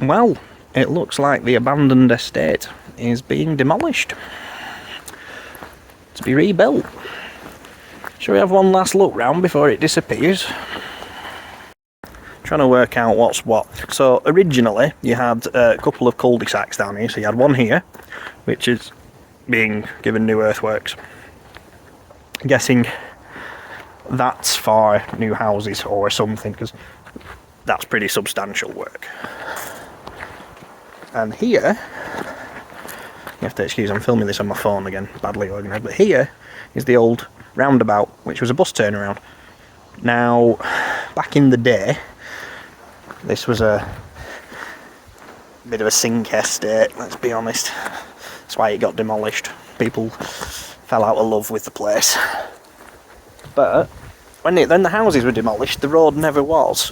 Well, it looks like the abandoned estate is being demolished to be rebuilt. Shall we have one last look round before it disappears? Trying to work out what's what. So originally you had a couple of cul-de-sacs down here. So you had one here, which is being given new earthworks. I'm guessing that's for new houses or something, because that's pretty substantial work. And here, you have to excuse, I'm filming this on my phone again, badly organised, but here is the old roundabout, which was a bus turnaround. Now, back in the day, this was a bit of a sink estate, let's be honest. That's why it got demolished. People fell out of love with the place. But when the houses were demolished, the road never was,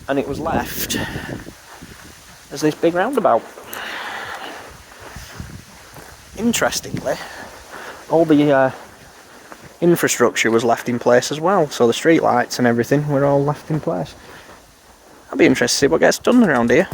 and it was left as this big roundabout. Interestingly, all the infrastructure was left in place as well, so the street lights and everything were all left in place. I'll be interested to see what gets done around here.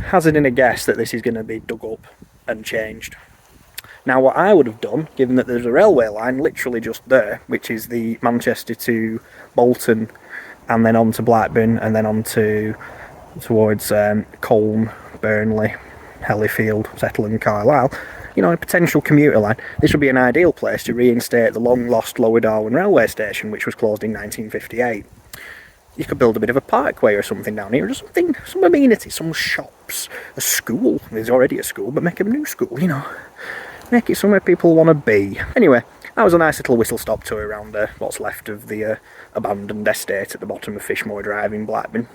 Hazarding a guess that this is going to be dug up and changed. Now what I would have done, given that there's a railway line literally just there, which is the Manchester to Bolton and then on to Blackburn and then on to towards Colne, Burnley, Hellifield, Settle and Carlisle, you know, a potential commuter line, this would be an ideal place to reinstate the long lost Lower Darwen railway station, which was closed in 1958. You could build a bit of a parkway or something down here, or something, some amenities, some shops, a school. There's already a school, but make a new school, you know. Make it somewhere people want to be. Anyway, that was a nice little whistle-stop tour around what's left of the abandoned estate at the bottom of Fishmoor Drive in Blackburn.